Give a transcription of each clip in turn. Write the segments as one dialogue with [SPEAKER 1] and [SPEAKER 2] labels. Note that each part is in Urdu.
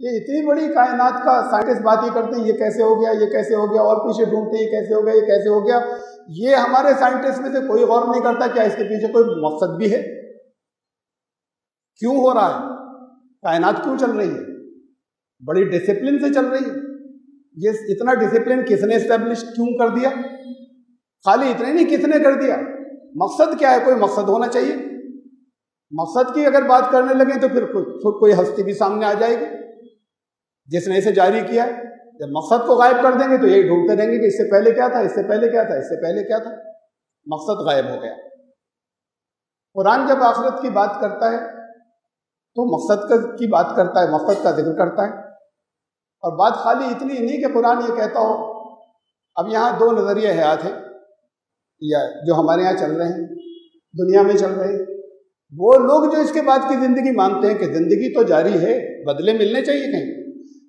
[SPEAKER 1] یہ اتنی بڑی کائنات کا سائنٹسٹ بات ہی کرتے ہیں یہ کیسے ہو گیا، یہ کیسے ہو گیا، اور پیچھے ڈھونڈتے ہیں یہ کیسے ہو گیا، یہ کیسے ہو گیا۔ یہ ہمارے سائنٹسٹ میں سے کوئی غور نہیں کرتا کیا اس کے پیچھے کوئی مقصد بھی ہے، کیوں ہو رہا ہے، کائنات کیوں چل رہی ہے، بڑی ڈسپلن سے چل رہی ہے۔ یہ اتنا ڈسپلن کس نے اسٹیبلش کیوں کر دیا؟ خالی اتنے نہیں، کس نے کر دیا، مقصد کیا ہے؟ کوئی مقصد ہونا چاہیے۔ مقصد کی اگر بات کرنے لگیں تو پھر کوئی ہستی بھی سامنے آ جائے گی جس نے اسے جاری کیا ہے۔ جب مقصد کو غائب کر دیں گے تو یہی ڈھونڈتے رہیں گے کہ اس سے پہلے کیا تھا، اس سے پہلے کیا تھا، اس سے پہلے کیا تھا۔ مقصد غائب ہو گیا۔ قرآن جب آخرت کی بات کرتا ہے تو مقصد کی بات کرتا ہے، مقصد کا ذکر کرتا ہے۔ اور بات خالی اتنی نہیں کہ قرآن یہ کہتا ہو۔ اب یہاں دو نظریے حیات ہیں یا جو ہمارے یہاں چل رہے ہیں، دنیا میں چل رہے ہیں۔ وہ لوگ جو اس کے بعد کی زندگی مانتے ہیں کہ زندگی تو جاری ہے، بدلے ملنے چاہیے کہیں۔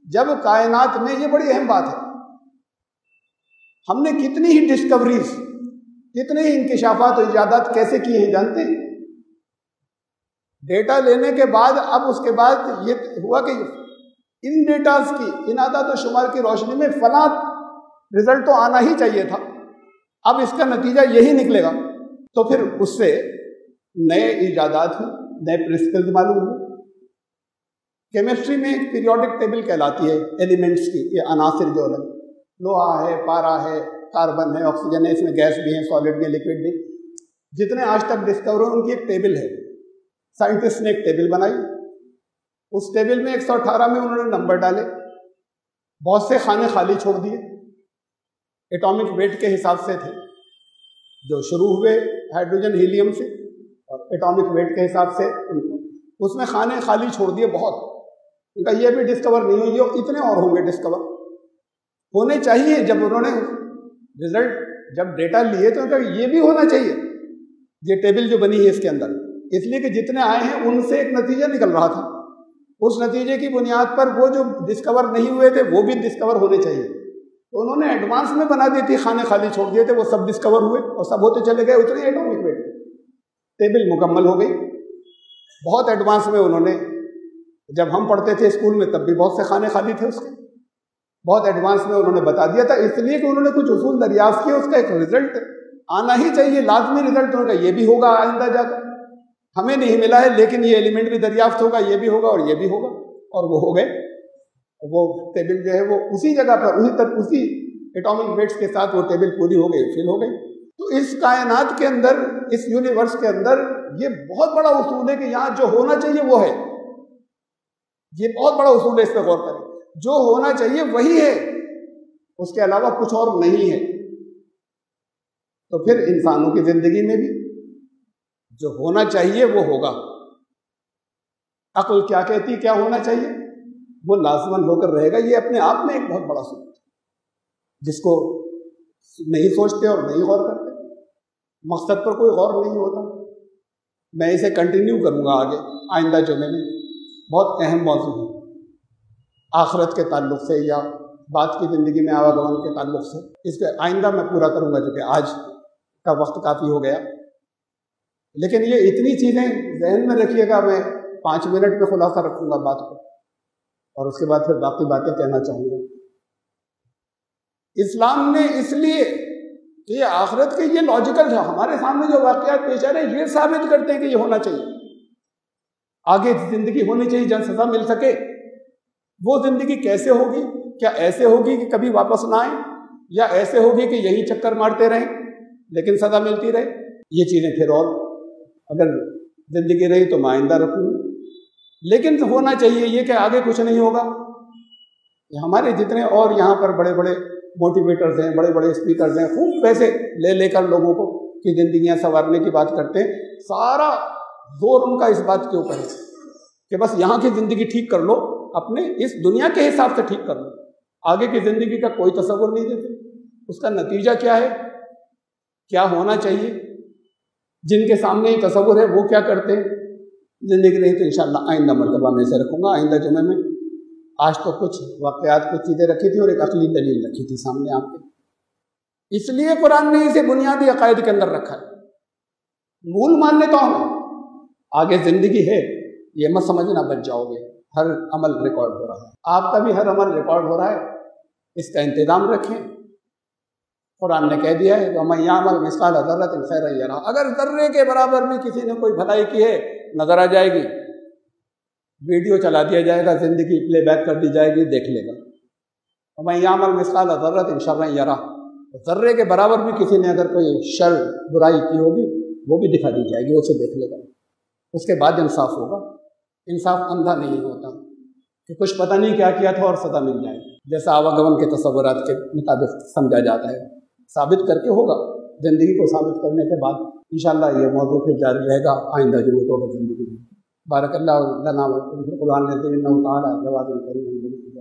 [SPEAKER 1] جب کائنات میں یہ بڑی اہم بات ہے، ہم نے کتنی ہی ڈسکوریز، کتنے ہی انکشافات و ایجادات کیسے کیے ہیں جانتے ہیں؟ ڈیٹا لینے کے بعد اب اس کے بعد یہ ہوا کہ ان ڈیٹاز کی، ان اعداد و شمار کی روشنی میں فلاں رزلٹ تو آنا ہی چاہیے تھا، اب اس کا نتیجہ یہی نکلے گا۔ تو پھر اس سے نئے ایجادات ہیں، نئے پرنسپلز معلوم ہوئے۔ کیمسٹری میں ایک پیریوڈک ٹیبل کہلاتی ہے ایلیمنٹس کی، یہ عناصر جو ہے، لوہا ہے، پارا ہے، کاربن ہے، آکسیجن ہے، اس میں گیس بھی ہے، سالڈ بھی ہے، لکوڈ بھی، جتنے آج تک ڈسکور ہوئے ان کی ایک ٹیبل ہے۔ سائنٹسٹ نے ایک ٹیبل بنائی، اس ٹیبل میں 118 میں انہوں نے نمبر ڈالے، بہت سے خانے خالی چھوڑ دیے، ایٹامک ویٹ کے حساب سے تھے جو شروع ہوئے ہائیڈروجن ہیلیم سے، اور ایٹامک ویٹ کے حساب سے اس میں خانے خالی چھوڑ دیے بہت۔ ان کا یہ بھی ڈسکور نہیں ہوئی، اتنے اور ہوں گے ڈسکور ہونے چاہیے۔ جب انہوں نے رزلٹ، جب ڈیٹا لیے تو ان کا یہ بھی ہونا چاہیے، یہ ٹیبل جو بنی ہے اس کے اندر، اس لیے کہ جتنے آئے ہیں ان سے ایک نتیجہ نکل رہا تھا، اس نتیجے کی بنیاد پر وہ جو ڈسکور نہیں ہوئے تھے وہ بھی ڈسکور ہونے چاہیے۔ تو انہوں نے ایڈوانس میں بنا دی تھی، خانے خالی چھوڑ دیے تھے، وہ سب ڈسکور ہوئے اور سب ہوتے چلے گئے، اتنے ایٹامک ویٹ، ٹیبل مکمل ہو گئی۔ بہت ایڈوانس میں انہوں نے، جب ہم پڑھتے تھے اسکول میں تب بھی بہت سے خانے خالی تھے اس کے، بہت ایڈوانس میں انہوں نے بتا دیا تھا، اس لیے کہ انہوں نے کچھ اصول دریافت کیے، اس کا ایک رزلٹ آنا ہی چاہیے، لازمی رزلٹ ان کا یہ بھی ہوگا آئندہ جا کر، ہمیں نہیں ملا ہے لیکن یہ ایلیمنٹ بھی دریافت ہوگا، یہ بھی ہوگا اور یہ بھی ہوگا، اور وہ ہو گئے۔ وہ ٹیبل جو ہے وہ اسی جگہ پر اسی ایٹامک ویٹس کے ساتھ وہ ٹیبل پوری ہو گئی، فل ہو گئی۔ تو اس کائنات کے اندر، اس یونیورس کے اندر یہ بہت بڑا اصول ہے کہ یہاں جو ہونا چاہیے وہ ہے، یہ بہت بڑا اصول ہے، اس پہ غور کریں۔ جو ہونا چاہیے وہی ہے، اس کے علاوہ کچھ اور نہیں ہے۔ تو پھر انسانوں کی زندگی میں بھی جو ہونا چاہیے وہ ہوگا۔ عقل کیا کہتی، کیا ہونا چاہیے، وہ لازماً ہو کر رہے گا۔ یہ اپنے آپ میں ایک بہت بڑا سوچ ہے جس کو نہیں سوچتے اور نہیں غور کرتے، مقصد پر کوئی غور نہیں ہوتا۔ میں اسے کنٹینیو کروں گا آگے آئندہ جمعے میں، بہت اہم موضوع ہے آخرت کے تعلق سے یا بعد کی زندگی میں آواگمن کے تعلق سے۔ اس کے آئندہ میں پورا کروں گا کیونکہ آج کا وقت کافی ہو گیا، لیکن یہ اتنی چیزیں ذہن میں رکھیے گا۔ میں 5 منٹ میں خلاصہ رکھوں گا بات کو، اور اس کے بعد پھر باقی باتیں کہنا چاہوں گا۔ اسلام نے اس لیے کہ یہ آخرت کے، یہ لاجیکل ہے، ہمارے سامنے جو واقعات پیش آ رہے ہیں یہ ثابت کرتے ہیں کہ یہ ہونا چاہیے، آگے زندگی ہونی چاہیے جہاں سزا مل سکے۔ وہ زندگی کیسے ہوگی؟ کیا ایسے ہوگی کہ کبھی واپس نہ آئیں، یا ایسے ہوگی کہ یہی چکر مارتے رہیں لیکن سزا ملتی رہے؟ یہ چیزیں پھر، اور اگر زندگی رہی تو میں آئندہ رکھوں، لیکن ہونا چاہیے یہ کہ آگے کچھ نہیں ہوگا۔ ہمارے جتنے اور یہاں پر بڑے بڑے موٹیویٹرز ہیں، بڑے بڑے اسپیکرز ہیں، خوب پیسے لے کر لوگوں کو کی زندگیاں سنوارنے کی بات کرتے ہیں، سارا زور ان کا اس بات کے اوپر ہے کہ بس یہاں کی زندگی ٹھیک کر لو، اپنے اس دنیا کے حساب سے ٹھیک کر لو، آگے کی زندگی کا کوئی تصور نہیں دیتے۔ اس کا نتیجہ کیا ہے، کیا ہونا چاہیے، جن کے سامنے یہ تصور ہے وہ کیا کرتے ہیں۔ زندگی نہیں تو انشاءاللہ آئندہ مرتبہ میں اسے رکھوں گا، آئندہ جمعے میں۔ آج تو کچھ واقعات، کچھ چیزیں رکھی تھی اور ایک عقلی دلیل رکھی تھی سامنے آپ کے، اس لیے قرآن نے اسے بنیادی عقائد کے اندر رکھا ہے۔ مول مان لیتا ہوں میں، آگے زندگی ہے یہ مت سمجھنا بچ جاؤ گے، ہر عمل ریکارڈ ہو رہا ہے، آپ کا بھی ہر عمل ریکارڈ ہو رہا ہے، اس کا انتظام رکھیں۔ قرآن نے کہہ دیا ہے وَمَن يَعْمَلْ مِثْقَالَ ذَرَّةٍ خَيْرًا يَرَهُ، اگر ذرے کے برابر بھی کسی نے کوئی بھلائی کی ہے نظر آ جائے گی، ویڈیو چلا دیا جائے گا، زندگی پلے بیک کر دی جائے گی، دیکھ لے گا۔ وَمَن يَعْمَلْ مِثْقَالَ ذَرَّةٍ شَرًّا يَرَهُ، ذرے کے برابر بھی کسی نے اگر کوئی شر برائی کی ہوگی وہ بھی دکھا دی جائے گی، اسے دیکھ لے گا، اس کے بعد انصاف ہوگا۔ انصاف اندھا نہیں ہوتا کہ کچھ پتہ نہیں کیا کیا تھا اور سزا مل جائے، جیسا آواگمن کے تصورات کے مطابق سمجھا جاتا ہے۔ ثابت کر کے ہوگا، زندگی کو ثابت کرنے کے بعد انشاءاللہ یہ موضوع پھر جاری رہے گا آئندہ جمعوں کو زندگی میں۔ بارک اللہ لنا و لکم فی القرآن العظیم انہ تعالی جواد کریم۔